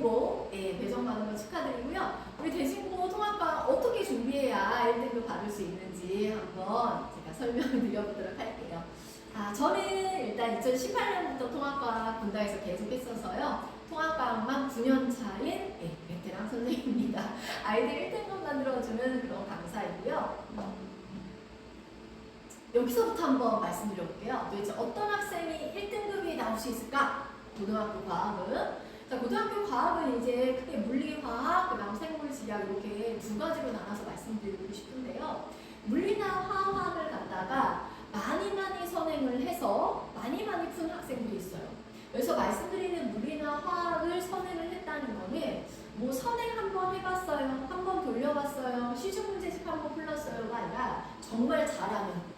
대진고 배정받은 거 축하드리고요. 우리 대진고 통합과 어떻게 준비해야 1등급 받을 수 있는지 한번 제가 설명을 드려보도록 할게요. 저는 일단 2018년부터 통합과학 분다에서 계속했어서요. 통합과학만 9년 차인 베테랑 선생님입니다. 아이들 1등급 만들어주는 그런 강사이고요. 여기서부터 한번 말씀드려볼게요. 도대체 어떤 학생이 1등급이 나올 수 있을까? 고등학교 과학은. 자, 고등학교 과학은 이제 크게 물리화학, 그 다음 생물지학 이렇게 두 가지로 나눠서 말씀드리고 싶은데요. 물리나 화학을 갖다가 많이 선행을 해서 많이 푼 학생들이 있어요. 그래서 말씀드리는 물리나 화학을 선행을 했다는 거는 뭐 선행 한번 해봤어요, 한번 돌려봤어요, 시중 문제집 한번 풀었어요가 아니라 정말 잘하는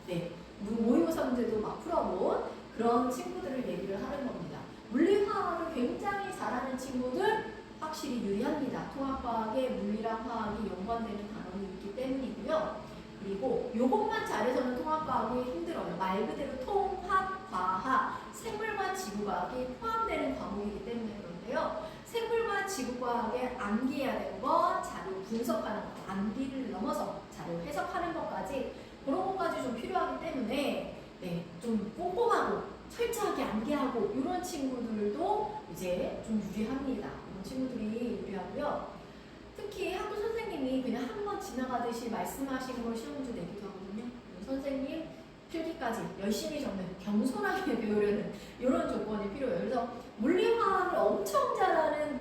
모의고사 문제도 막 풀어본 그런 친구들을 얘기를 하는 겁니다. 물리화학을 굉장히 잘하는 친구들 확실히 유리합니다. 통합과학에 물리랑 화학이 연관되는 단원이 있기 때문이고요. 그리고 요것만 잘해서는 통합과학이 힘들어요. 말 그대로 통합, 과학, 생물과 지구과학이 포함되는 과목이기 때문에 그런데요. 생물과 지구과학에 암기해야 되는 것, 자료 분석하는 것, 암기를 넘어서 자료 해석하는 것까지 그런 것까지 좀 필요하기 때문에 좀 꼼꼼하고 철저하게 암기하고 이런 친구들도 이제 좀 유리합니다. 이런 친구들이 유리하고요. 특히 학교 선생님이 그냥 한번 지나가듯이 말씀하신 걸 시험주 내기도 하거든요. 선생님 필기까지 열심히 적는, 겸손하게 배우려는 이런 조건이 필요해요. 그래서 물리화학을 엄청 잘하는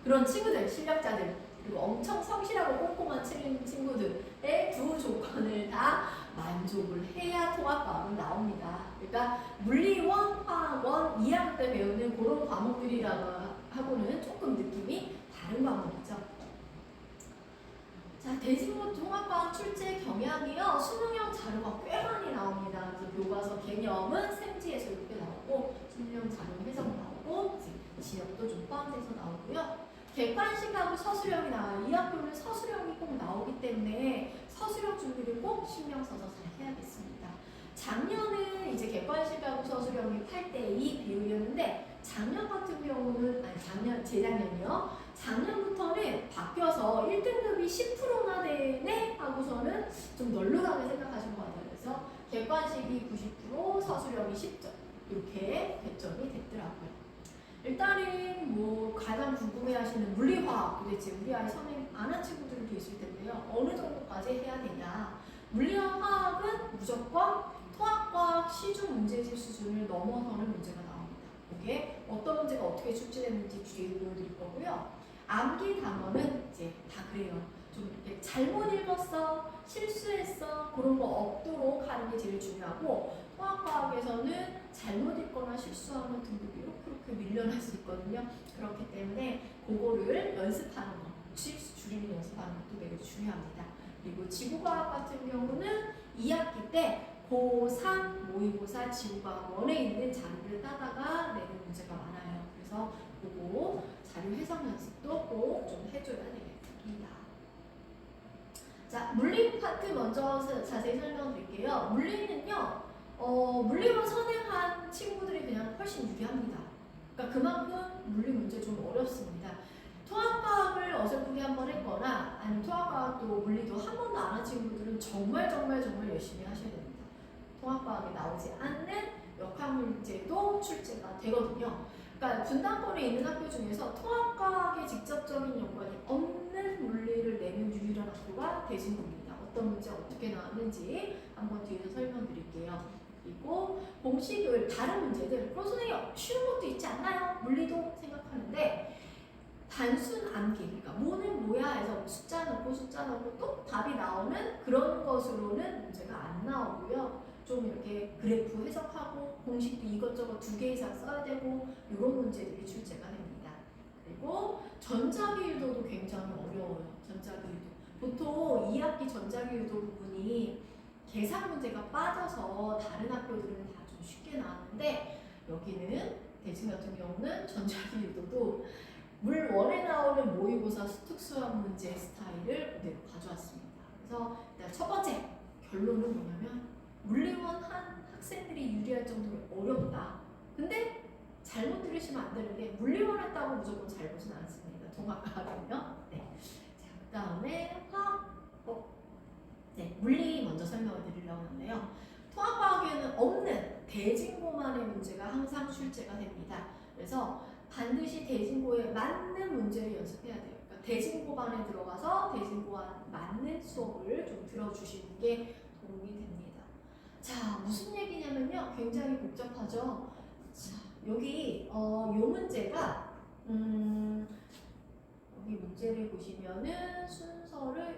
그런 친구들, 실력자들, 그리고 엄청 성실하고 꼼꼼한 친구들의 두 조건을 다 만족을 해야 통합과학은 나옵니다. 그러니까 물리원, 화학원 2학년 때 배우는 그런 과목들이라고 하고는 조금 느낌이 다른 과목이죠. 자, 대진고 통합과학 출제 경향이요. 수능형 자료가 꽤 많이 나옵니다. 그래서 교과서 개념은 생지에서 이렇게 나오고, 수능형 자료 해석 나오고, 지역도 좀 포함돼서 나오고요. 객관식하고 서술형이 나와요. 이 학교는 서술형이 꼭 나오기 때문에 서술형 준비를 꼭 신경 써서 잘 해야겠습니다. 작년은 이제 객관식하고 서술형이 8대2 비율이었는데, 작년 같은 경우는, 재작년이요. 작년부터는 바뀌어서 1등급이 10%나 되네 하고서는 좀 널널하게 생각하신 것 같아요. 그래서 객관식이 90%, 서술형이 10점 이렇게 배점이 됐더라고요. 일단은 뭐 가장 궁금해하시는 물리화학, 도대체 우리 아이 선행 안 한 친구들도 있을 텐데요. 어느 정도까지 해야 되냐? 물리화학은 무조건 통합과학 시중 문제집 수준을 넘어서는 문제가 나옵니다. 이게 어떤 문제가 어떻게 출제됐는지 뒤에 보여드릴 거고요. 암기 단어는 이제 다 그래요. 좀 이렇게 잘못 읽었어, 실수했어 그런 거 없도록 하는 게 제일 중요하고, 통합과학에서는 잘못 읽거나 실수하면 등급이 이렇게 밀려날 수 있거든요. 그렇기 때문에 그거를 연습하는 거, 실수 줄이는 연습하는 것도 매우 중요합니다. 그리고 지구과학 같은 경우는 2학기 때 고3 모의고사 지구과학 1에 있는 자료를 따다가 내는 문제가 많아요. 그래서 그거 자료 해석 연습도 꼭 좀 해줘야 되겠습니다. 자, 물리 파트 먼저 자세히 설명드릴게요. 물리는요, 물리만 선행한 친구들이 그냥 훨씬 유리합니다. 그러니까 그만큼 물리 문제 좀 어렵습니다. 통합과학을 어설프게 한번 했거나 아니면 통합과학도 물리도 한 번도 안 한 친구들은 정말 열심히 하셔야 됩니다. 통합과학에 나오지 않는 역학 문제도 출제가 되거든요. 그러니까 분당권에 있는 학교 중에서 통합과학에 직접적인 연관이 없는 물리를 내는 유일한 학교가 대진고입니다. 어떤 문제 어떻게 나왔는지 한번 뒤에서 설명드릴게요. 그리고 공식을 다른 문제들, 그럼 선생님 쉬운 것도 있지 않나요? 물리도 생각하는데 단순 암기, 그러니까 뭐는 뭐야 해서 숫자 넣고 또 답이 나오는 그런 것으로는 문제가 안 나오고요. 좀 이렇게 그래프 해석하고 공식도 이것저것 2개 이상 써야 되고 이런 문제들이 출제가 됩니다. 그리고 전자기유도도 굉장히 어려워요. 전자기유도. 보통 2학기 전자기유도 부분이 계산 문제가 빠져서 다른 학교들은 다 좀 쉽게 나왔는데, 여기는 대진 같은 경우는 전자기유도도 물 1에 나오는 모의고사 특수한 문제 스타일을 그대로 가져왔습니다. 그래서 일단 첫 번째 결론은 뭐냐면 물리원 한 학생들이 유리할 정도로 어렵다. 근데 잘못 들으시면 안 되는 게 물리원 했다고 무조건 잘 보진 않습니다. 통합과학은요. 네. 자, 그 다음에 물리 먼저 설명을 드리려고 하는데요. 통합과학에는 없는 대진고만의 문제가 항상 출제가 됩니다. 그래서 반드시 대진고에 맞는 문제를 연습해야 돼요. 그러니까 대진고반에 들어가서 대진고와 맞는 수업을 좀 들어주시는 게 도움이 됩니다. 자, 무슨 얘기냐면요. 굉장히 복잡하죠. 자, 여기 요 문제가 여기 문제를 보시면은 순서를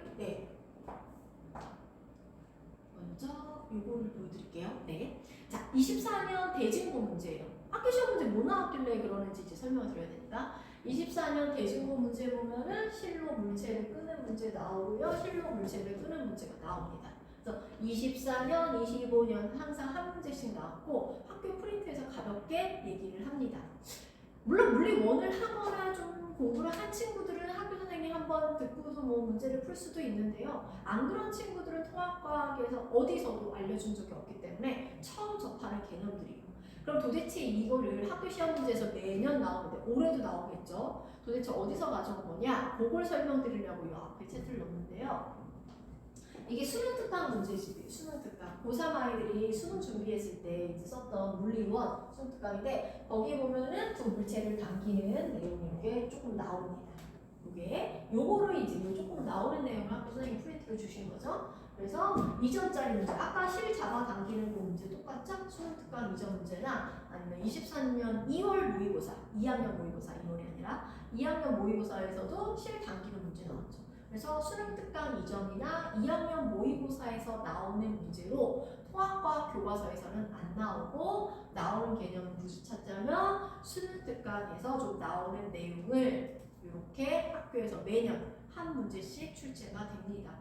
먼저 요거를 보여드릴게요. 네. 자, 24년 대진고 문제예요. 학교 시험 문제 뭐 나왔길래 그러는지 이제 설명을 드려야 됩니다. 24년 대진고 문제 보면은 실로 물체를 끄는 문제 나오고요. 실로 물체를 끄는 문제가 나옵니다. 그래서 24년, 25년 항상 한 문제씩 나왔고 학교 프린트에서 가볍게 얘기를 합니다. 물론 물리원을 하거나 좀 공부를 한 친구들은 학교 선생님이 한번 듣고도 뭐 문제를 풀 수도 있는데요. 안 그런 친구들은 통합과학에서 어디서도 알려준 적이 없기 때문에 처음 접하는 개념들이에요. 그럼 도대체 이거를 학교 시험 문제에서 매년 나오는데 올해도 나오겠죠? 도대체 어디서 가져온 거냐? 그걸 설명드리려고 이 앞에 채트를 넣었는데요. 이게 수능 특강 문제집이에요. 수능 특강. 고3 아이들이 수능 준비했을 때 이제 썼던 물리원 수능 특강인데 거기 보면은 두 물체를 당기는 내용이 이게 조금 나옵니다. 이게 요거를 이제 조금 나오는 내용을 학교 선생님이 프린트를 주신 거죠. 그래서 2점짜리 문제. 아까 실 잡아당기는 그 문제 똑같죠? 수능 특강 2점 문제나 아니면 23년 2월 모의고사, 2학년 모의고사 2월이 아니라 2학년 모의고사에서도 실 당기는 문제 나왔죠. 그래서 수능 특강 2점이나 2학년 모의고사에서 나오는 문제로 통합과학 교과서에서는 안 나오고 나오는 개념을 굳이 찾자면 수능 특강에서 좀 나오는 내용을 이렇게 학교에서 매년 한 문제씩 출제가 됩니다.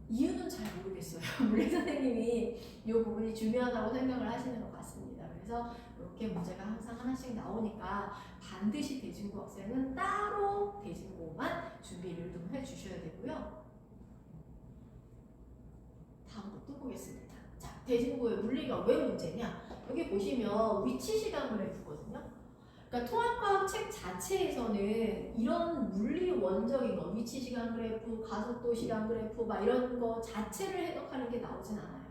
이유는 잘 모르겠어요. 물리 선생님이 이 부분이 중요하다고 생각을 하시는 것 같습니다. 그래서 이렇게 문제가 항상 하나씩 나오니까 반드시 대진고 학생은 따로 대진고만 준비를 좀 해주셔야 되고요. 다음 거 또 보겠습니다. 자, 대진고의 물리가 왜 문제냐? 여기 보시면 위치 시간 그래프거든요. 그러니까 통합과학 책 자체에서는 이런 물리 원적인 거, 위치 시간 그래프, 가속도 시간 그래프 막 이런 거 자체를 해석하는 게 나오진 않아요.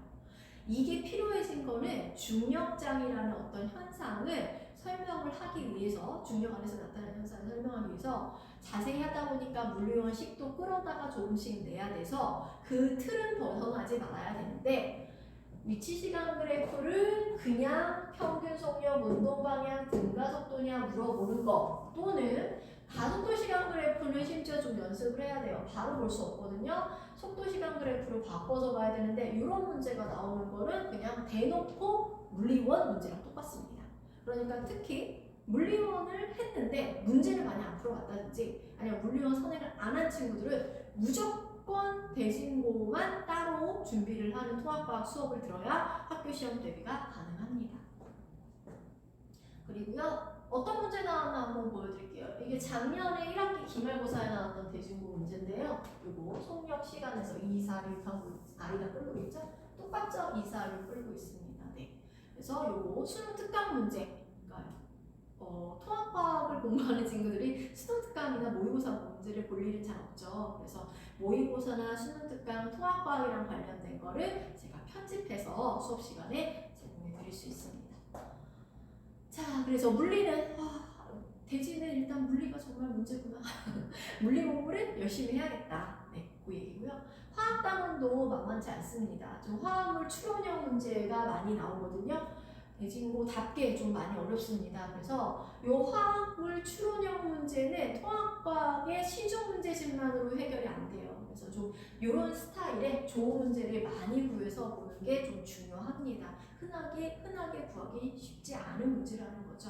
이게 필요해진 거는 중력장이라는 어떤 현상을 설명을 하기 위해서, 중력 안에서 나타나는 현상을 설명하기 위해서 자세히 하다 보니까 물리원 식도 끌어다가 조금씩 내야 돼서 그 틀은 벗어나지 말아야 되는데 위치 시간 그래프를 그냥 평균 속력, 운동 방향, 등가속도냐 물어보는 거 또는 가속도 시간 그래프는 심지어 좀 연습을 해야 돼요. 바로 볼 수 없거든요. 속도 시간 그래프를 바꿔서 봐야 되는데 이런 문제가 나오는 거는 그냥 대놓고 물리원 문제랑 똑같습니다. 그러니까 특히 물리원을 했는데 문제를 많이 안 풀어봤다든지 아니면 물리원 선행을 안 한 친구들은 무조건 대진고만 따로 준비를 하는 통합과학 수업을 들어야 학교 시험 대비가 가능합니다. 그리고요. 어떤 문제 나왔나 한번 보여드릴게요. 이게 작년에 1학기 기말고사에 나왔던 대진고 문제인데요. 이거 속력 시간에서 2, 4, 6 하고 I가 끌고 있죠? 똑같죠? 2, 4, 6 끌고 있습니다. 네. 그래서 이거 수능 특강 문제인가요? 통합과학을 공부하는 친구들이 수능 특강이나 모의고사 문제를 볼 일은 잘 없죠. 그래서 모의고사나 수능 특강, 통합과학이랑 관련된 거를 제가 편집해서 수업 시간에 제공해 드릴 수 있습니다. 자, 그래서 물리는 대지는 일단 물리가 정말 문제구나. 물리 공부를 열심히 해야겠다. 네, 그 얘기고요. 화학 단원도 만만치 않습니다. 좀 화학물 추론형 문제가 많이 나오거든요. 대진고답게 좀 많이 어렵습니다. 그래서 이 화학물 추론형 문제는 통합과학의 시중 문제집만으로 해결이 안 돼요. 그래서 좀 이런 스타일의 좋은 문제를 많이 구해서 보는 게 좀 중요합니다. 흔하게 구하기 쉽지 않은 문제라는 거죠.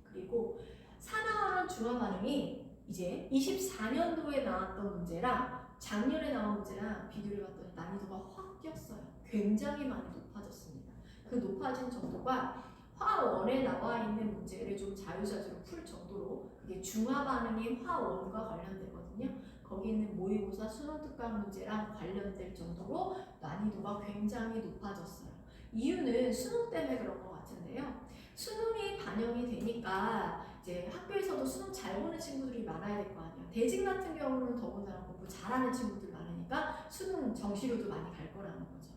그리고 산화활원 중화 반응이 이제 24년도에 나왔던 문제랑 작년에 나온 문제랑 비교를 해봤더니 난이도가 확 뛰었어요. 굉장히 많이 높아졌습니다. 그 높아진 정도가 화원에 나와 있는 문제를 좀 자유자재로 풀 정도로 그게 중화 반응이 화원과 관련되거든요. 거기 있는 모의고사 수능 특강 문제랑 관련될 정도로 난이도가 굉장히 높아졌어요. 이유는 수능 때문에 그런 것 같은데요. 수능이 반영이 되니까 이제 학교에서도 수능 잘 보는 친구들이 많아야 될 거 아니에요. 대진 같은 경우는 더군다나 공부 잘하는 친구들 많으니까 수능 정시료도 많이 갈 거라는 거죠.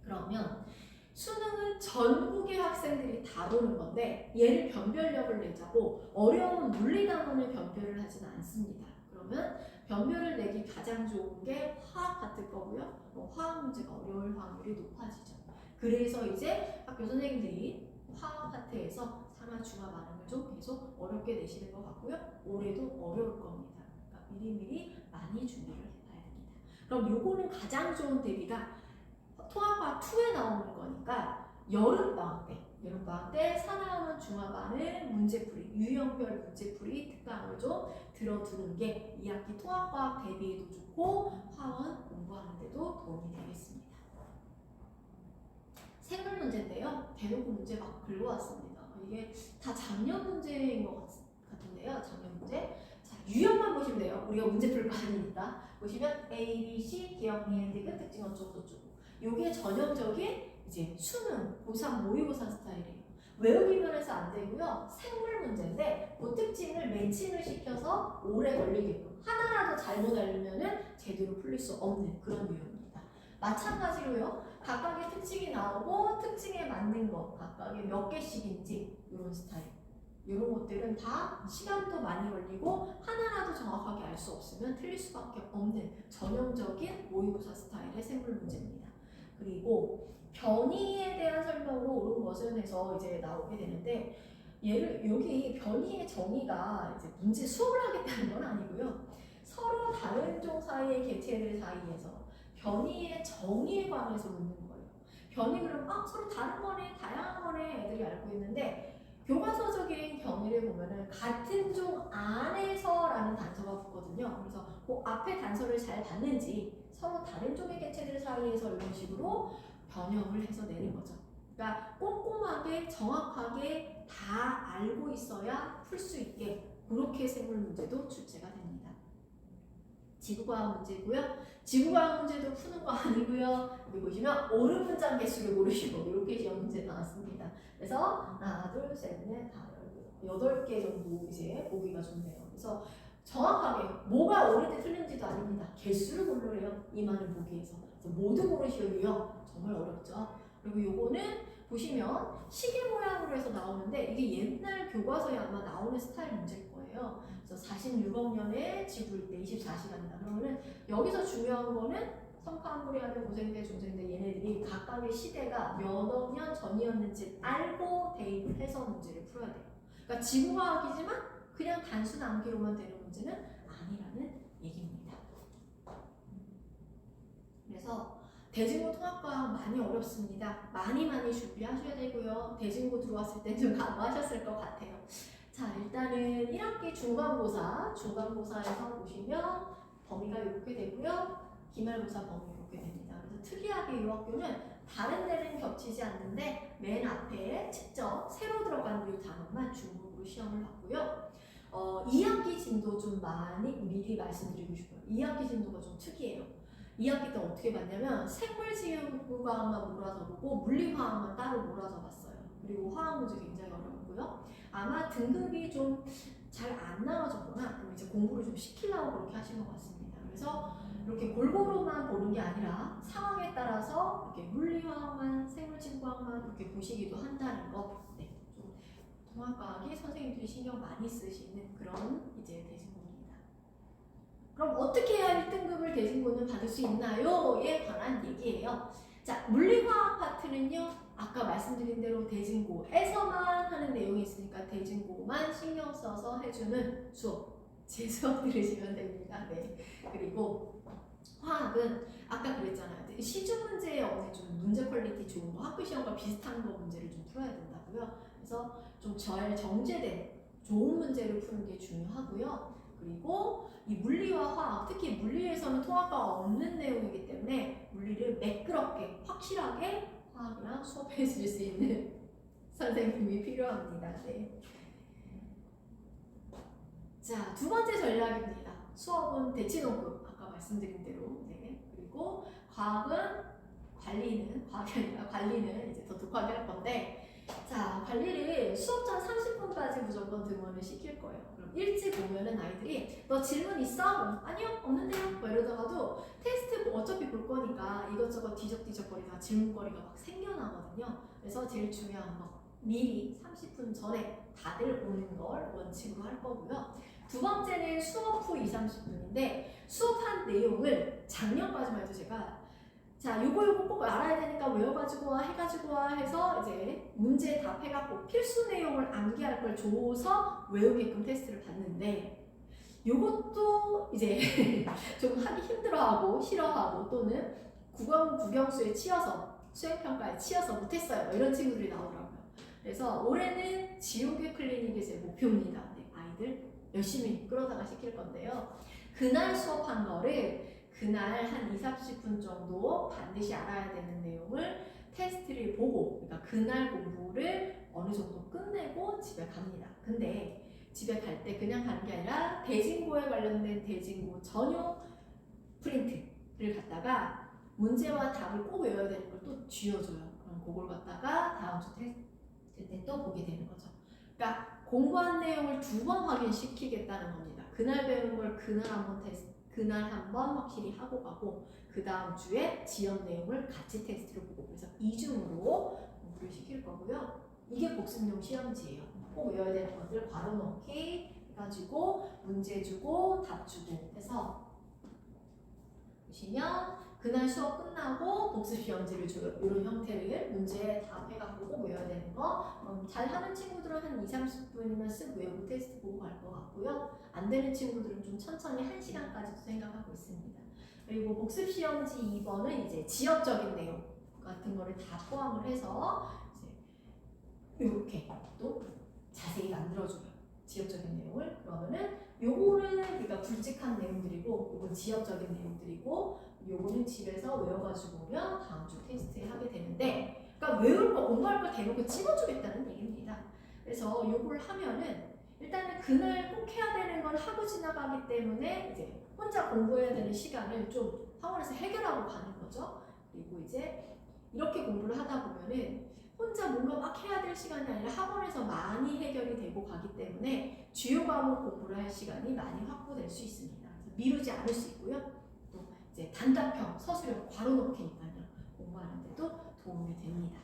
그러면 수능은 전국의 학생들이 다 보는 건데 얘를 변별력을 내자고 어려운 물리 단원을 변별을 하지는 않습니다. 그러면 변별을 내기 가장 좋은 게 화학 같을 거고요. 화학 문제가 어려울 확률이 높아지죠. 그래서 이제 학교 선생님들이 화학 파트에서 상하, 중하, 반응을 좀 계속 어렵게 내시는 것 같고요. 올해도 어려울 겁니다. 그러니까 미리미리 많이 준비를 해봐야 됩니다. 그럼 요거는 가장 좋은 대비가 통합과학 2에 나오는 거니까 여름방학 때 사나운 중화반을 문제풀이, 유형별 문제풀이 특강을 좀 들어두는 게 2학기 통합과학 대비에도 좋고 화원 공부하는 데도 도움이 되겠습니다. 생물 문제인데요. 대놓고 문제 막 긁어왔습니다. 이게 다 작년 문제인 것 같은데요. 작년 문제. 자, 유형만 보시면 돼요. 우리가 문제 풀 거 아니니까. 보시면 A, B, C, 기억, 니은, 디귿, 특징 어쩌고저쩌고. 요게 전형적인 이제 수능, 고3 모의고사 스타일이에요. 외우기만 해서 안 되고요. 생물 문제인데 그 특징을 매칭을 시켜서 오래 걸리게끔 하나라도 잘못 알면은 제대로 풀릴 수 없는 그런 유형입니다. 마찬가지로요. 각각의 특징이 나오고 특징에 맞는 것 각각의 몇 개씩인지 이런 스타일. 이런 것들은 다 시간도 많이 걸리고 하나라도 정확하게 알 수 없으면 틀릴 수밖에 없는 전형적인 모의고사 스타일의 생물 문제입니다. 그리고 변이에 대한 설명으로 옳은 것은 해서 이제 나오게 되는데 얘를 여기 변이의 정의가 이제 문제 수업을 하겠다는 건 아니고요. 서로 다른 종 사이의 개체들 사이에서 변이의 정의에 관해서 묻는 거예요. 변이 그럼 서로 다른 거네, 다양한 거네 애들이 알고 있는데 교과서적인 경위를 보면은 같은 종 안에서라는 단서가 붙거든요. 그래서 그 앞에 단서를 잘 봤는지 서로 다른 종의 개체들 사이에서 이런 식으로 변형을 해서 내는 거죠. 그러니까 꼼꼼하게 정확하게 다 알고 있어야 풀 수 있게 그렇게 생물 문제도 출제가 됩니다. 지구과학 문제고요. 지구과학 문제도 푸는 거 아니고요. 여기 보시면 옳은 문장 개수를 고르시고 이렇게 시험 문제 나왔습니다. 그래서 하나, 둘, 셋, 넷, 다 8개 정도 이제 보기가 좋네요. 그래서 정확하게 뭐가 옳은지 틀린지도 아닙니다. 개수를 고르래요. 이 많은 보기에서. 그래서 모두 고르시려고요. 정말 어렵죠. 그리고 요거는 보시면 시계 모양으로 해서 나오는데 이게 옛날 교과서에 아마 나오는 스타일 문제일 거예요. 그래서 46억 년에 지구일 때 24시간이다. 그러면은 여기서 중요한 거는 성카암브리아대, 고생대, 중생대 얘네들이 각각의 시대가 몇 억 년 전이었는지 알고 대입을 해서 문제를 풀어야 돼요. 그러니까 지구과학이지만 그냥 단순 암기로만 되는 문제는 아니라는 얘기입니다. 그래서 대진고 통합과학 많이 어렵습니다. 많이 준비하셔야 되고요. 대진고 들어왔을 때 좀 각오하셨을 것 같아요. 자, 일단은 1학기 중간고사에서 보시면 범위가 이렇게 되고요. 기말고사 범위 이렇게 됩니다. 그래서 특이하게 이 학교는 다른 데는 겹치지 않는데 맨 앞에 직접 새로 들어간 이 단원만 중국으로 시험을 봤고요. 2학기 진도 좀 많이 미리 말씀드리고 싶어요. 2학기 진도가 좀 특이해요. 2학기 때 어떻게 봤냐면 생물지구과학만 몰아서 보고 물리화학만 따로 몰아서 봤어요. 그리고 화학 문제 굉장히 어려웠고요. 아마 등급이 좀 잘 안 나와졌거나 그럼 이제 공부를 좀 시키려고 그렇게 하신 것 같습니다. 그래서 이렇게 골고루만 보는 게 아니라 상황에 따라서 이렇게 물리화학만, 생물지구과학만 이렇게 보시기도 한다는 거. 네, 좀 통합과학이 선생님들이 신경 많이 쓰시는 그런 이제 대진고입니다. 그럼 어떻게 해야 1등급을 대진고는 받을 수 있나요?에 관한 얘기예요. 자, 물리화학 파트는요. 아까 말씀드린 대로 대진고에서만 하는 내용이 있으니까 대진고만 신경 써서 해주는 수업. 제 수업 들으시면 됩니다. 네. 그리고 화학은 아까 그랬잖아요. 시중 문제에 없는 좀 문제 퀄리티 좋은 거, 학교 시험과 비슷한 거 문제를 좀 풀어야 된다고요. 그래서 좀 잘 정제된 좋은 문제를 푸는 게 중요하고요. 그리고 이 물리와 화학, 특히 물리에서는 통합과가 없는 내용이기 때문에 물리를 매끄럽게, 확실하게 화학이랑 수업해 줄 수 있는 선생님이 필요합니다. 네. 자, 두 번째 전략입니다. 수업은 대치동급, 아까 말씀드린 대로. 네. 그리고 과학은 관리는, 과학이 아니라 관리는 이제 더 독하게 할 건데, 자, 관리를 수업 전 30분까지 무조건 등원을 시킬 거예요. 그럼 일찍 오면은 아이들이 너 질문 있어? 그럼 아니요, 없는데요. 뭐 이러다가도 테스트 어차피 볼 거니까 이것저것 뒤적뒤적거리다가 질문거리가 막 생겨나거든요. 그래서 제일 중요한 거 미리 30분 전에 다들 오는 걸 원칙으로 할 거고요. 두 번째는 수업 후 2, 30분인데 수업한 내용을 작년까지만 해도 제가 자, 요거 꼭 알아야 되니까 외워가지고 와, 해가지고 와 해서 이제 문제 답해갖고 필수 내용을 암기할 걸 줘서 외우게끔 테스트를 봤는데 요것도 이제 좀 하기 힘들어하고 싫어하고 또는 국영수에 치여서 수행평가에 치여서 못했어요. 이런 친구들이 나오더라고요. 그래서 올해는 지옥의 클리닉이 제 목표입니다. 네, 아이들 열심히 끌어다가 시킬 건데요. 그날 수업한 거를 그날 한 2, 30분 정도 반드시 알아야 되는 내용을 테스트를 보고 그러니까 그날 공부를 어느 정도 끝내고 집에 갑니다. 근데 집에 갈 때 그냥 가는 게 아니라 대진고에 관련된 대진고 전용 프린트를 갖다가 문제와 답을 꼭 외워야 되는 걸 또 쥐어줘요. 그럼 그걸 갖다가 다음 주 테스트 때 또 보게 되는 거죠. 그러니까 공부한 내용을 2번 확인시키겠다는 겁니다. 그날 배운 걸 그날 한번 확실히 하고 가고 그 다음 주에 지연 내용을 같이 테스트를 보고 그래서 이중으로 공부를 시킬 거고요. 이게 복습용 시험지예요. 꼭 외워야 되는 것들 괄호 넣기 해가지고 문제 주고 답 주고 해서 보시면 그날 수업 끝나고 복습 시험지를 줘요. 이런 형태를 문제 답해갖고 꼭 외워야 되는 거 잘하는 친구들은 한 2, 30분이면 쓱 외우고 테스트 보고 갈 것 같고요. 안 되는 친구들은 좀 천천히 1시간까지도 생각하고 있습니다. 그리고 복습 시험지 2번은 이제 지역적인 내용 같은 거를 다 포함을 해서 이제 이렇게 또 자세히 만들어줘요. 지역적인 내용을. 그러면은 요거는 그러니까 굵직한 내용들이고 요건 지역적인 내용들이고 요거는 집에서 외워가지고 오면 다음 주 테스트에 하게 되는데 그러니까 외울 거 공부할 걸 대놓고 찍어주겠다는 얘기입니다. 그래서 요걸 하면은 일단은 그날 꼭 해야 되는 건 하고 지나가기 때문에 이제 혼자 공부해야 되는 시간을 좀 학원에서 해결하고 가는 거죠. 그리고 이제 이렇게 공부를 하다 보면은 혼자 뭔가 막 해야 될 시간이 아니라 학원에서 많이 해결이 되고 가기 때문에 주요 과목 공부를 할 시간이 많이 확보될 수 있습니다. 그래서 미루지 않을 수 있고요. 또 이제 단답형, 서술형, 괄호 넣기니까요. 공부하는데도 도움이 됩니다.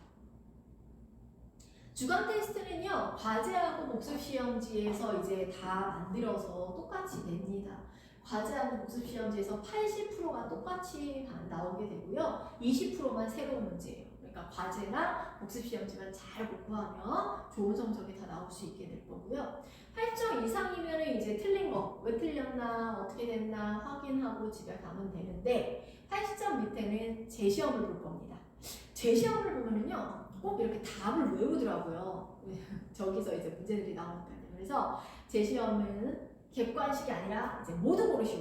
주간 테스트는요, 과제하고 복습 시험지에서 이제 다 만들어서 똑같이 냅니다. 과제하고 복습 시험지에서 80%가 똑같이 나오게 되고요. 20%만 새로운 문제예요. 그러니까 과제나 복습 시험지만 잘 공부하면 좋은 성적이 다 나올 수 있게 될 거고요. 8점 이상이면 이제 틀린 거, 왜 틀렸나, 어떻게 됐나 확인하고 집에 가면 되는데 80점 밑에는 재시험을 볼 겁니다. 재시험을 보면은요, 꼭 이렇게 답을 외우더라고요. 저기서 이제 문제들이 나오니까요. 그래서 재시험은 객관식이 아니라 이제 모두 고르시오.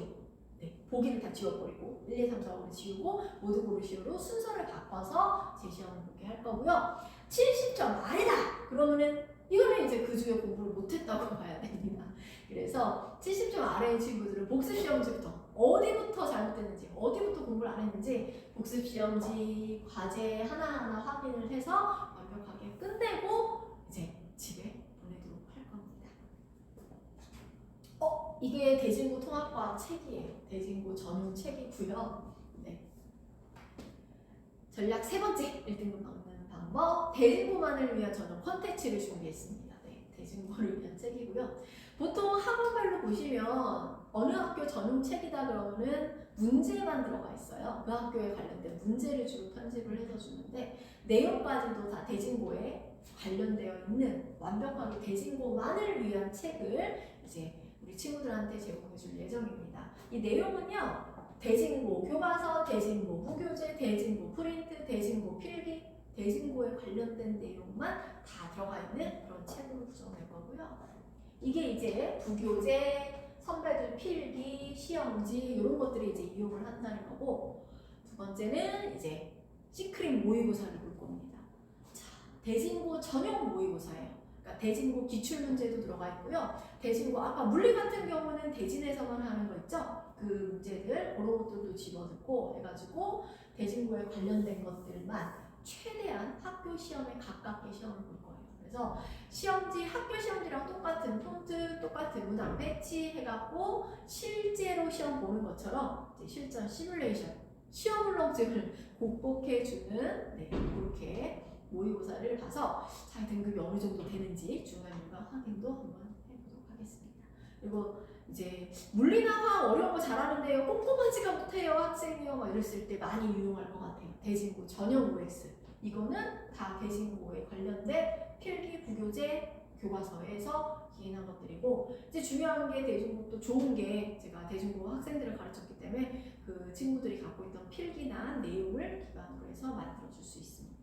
네, 보기를 다 지워버리고 1, 2, 3, 4, 5를 지우고 모두 고르시오로 순서를 바꿔서 재시험을 보게 할 거고요. 70점 아래다! 그러면은 이거는 이제 그 주에 공부를 못했다고 봐야 됩니다. 그래서 70점 아래의 친구들은 복습시험지부터 어디부터 잘못됐는지 어디부터 공부를 안 했는지 복습시험지 과제 하나하나 확인을 해서 완벽하게 끝내고 이제 집에 보내도록 할 겁니다. 이게 대진고 통합과학 책이에요. 대진고 전용 책이고요. 네. 전략 세 번째 1등급 얻는 방법 대진고만을 위한 전용 콘텐츠를 준비했습니다. 네, 대진고를 위한 책이고요. 보통 학원별로 보시면 어느 학교 전용 책이다 그러면은 문제만 들어가 있어요. 그 학교에 관련된 문제를 주로 편집을 해서 주는데 내용까지도 다 대진고에 관련되어 있는 완벽하게 대진고만을 위한 책을 이제 우리 친구들한테 제공해 줄 예정입니다. 이 내용은요. 대진고 교과서, 대진고 무교재, 대진고 프린트, 대진고 필기, 대진고에 관련된 내용만 다 들어가 있는 그런 책으로 구성될 거고요. 이게 이제 부교재, 선배들 필기, 시험지 이런 것들이 이제 이용을 한다는 거고 두 번째는 이제 시크릿 모의고사를 볼 겁니다. 자, 대진고 전용 모의고사예요. 그러니까 대진고 기출문제도 들어가 있고요. 대진고 아까 물리 같은 경우는 대진에서만 하는 거 있죠? 그 문제들 그런 것들도 집어넣고 해가지고 대진고에 관련된 것들만 최대한 학교 시험에 가깝게 시험을 볼 거예요. 그래서 시험지, 학교 시험지랑 똑같은 폰트, 똑같은 문항 배치 해갖고 실제로 시험 보는 것처럼 이제 실전 시뮬레이션, 시험 울렁증을 극복해주는 그렇게 모의고사를 봐서 자기 등급이 어느 정도 되는지 중간중간 확인도 한번 해보도록 하겠습니다. 그리고 이제 물리나 화학 어려운 거 잘하는데요, 꼼꼼하지가 못해요 학생이요 막 이랬을 때 많이 유용할 것 같아요. 대진고 전형 OX, 이거는 다 대진고에 관련된 필기 부교재 교과서에서 기인한 것들이고, 이제 중요한 게 대진고 또 좋은 게 제가 대진고 학생들을 가르쳤기 때문에 그 친구들이 갖고 있던 필기나 내용을 기반으로 해서 만들어줄 수 있습니다.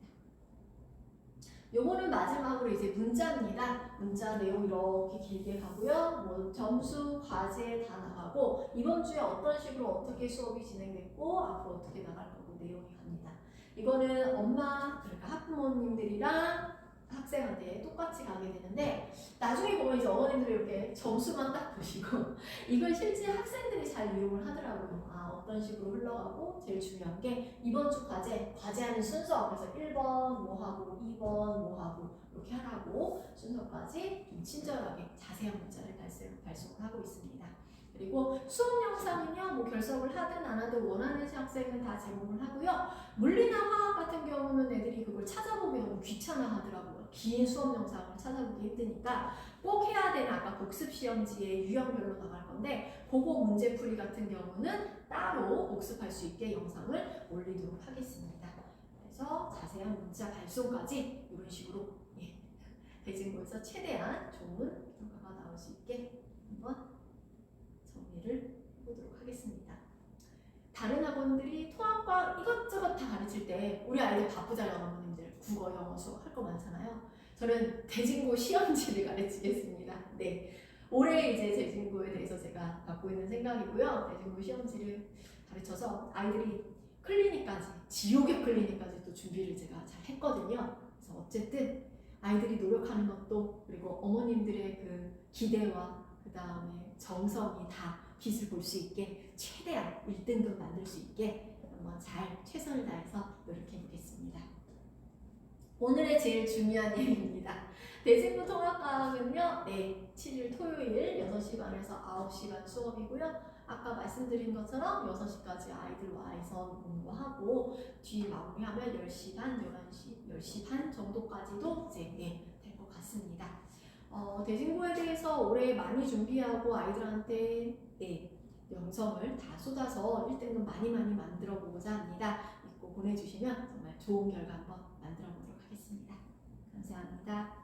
요거는 마지막으로 이제 문자입니다. 문자 내용 이렇게 길게 가고요. 뭐 점수, 과제 다 나가고, 이번 주에 어떤 식으로 어떻게 수업이 진행됐고 앞으로 어떻게 나갈 거고 내용이 갑니다. 이거는 엄마, 그러니까 학부모님들이랑 학생한테 똑같이 가게 되는데, 나중에 보면 이제 어머님들이 이렇게 점수만 딱 보시고 이걸 실제 학생들이 잘 이용을 하더라고요. 아, 어떤 식으로 흘러가고, 제일 중요한 게 이번 주 과제하는 순서, 그래서 1번 뭐 하고 2번 뭐 하고 이렇게 하라고 순서까지 좀 친절하게 자세한 문자를 발송을 하고 있습니다. 그리고 수업 영상은요, 뭐 결석을 하든 안 하든 원하는 학생은 다 제공을 하고요. 물리나 화학 같은 경우는 애들이 그걸 찾아보기 너무 귀찮아 하더라고요. 긴 수업 영상을 찾아보기 힘드니까 꼭 해야 되는, 아까 복습 시험지에 유형별로 나갈 건데, 그거 문제풀이 같은 경우는 따로 복습할 수 있게 영상을 올리도록 하겠습니다. 그래서 자세한 문자 발송까지 이런 식으로 대진고에서 최대한 좋은 결과가 나올 수 있게 한번 정리를 해보도록 하겠습니다. 다른 학원들이 통합과 이것저것 다 가르칠 때 우리 아이들 바쁘잖아요. 어머님들 국어, 영어, 수학 할 거 많잖아요. 저는 대진고 시험지를 가르치겠습니다. 네, 올해 이제 대진고에 대해서 제가 갖고 있는 생각이고요. 대진고 시험지를 가르쳐서 아이들이 클리닉까지, 지옥의 클리닉까지 또 준비를 제가 잘 했거든요. 그래서 어쨌든 아이들이 노력하는 것도, 그리고 어머님들의 그 기대와 그 다음에 정성이 다 빛을 볼 수 있게 최대한 1등급 만들 수 있게 한번 잘 최선을 다해서 노력해 보겠습니다. 오늘의 제일 중요한 얘기입니다. 대진고 통합과학은요, 7일 토요일 6시 반에서 9시 반 수업이고요. 아까 말씀드린 것처럼 6시까지 아이들 와서 공부하고 뒤 마무리하면 10시 반, 11시, 10시 반 정도까지도 이제 될 것 같습니다. 대진고에 대해서 올해 많이 준비하고 아이들한테 영성을 다 쏟아서 1등급 많이 만들어 보고자 합니다. 믿고 보내주시면 정말 좋은 결과 한번 만들어 보도록 하겠습니다. 감사합니다.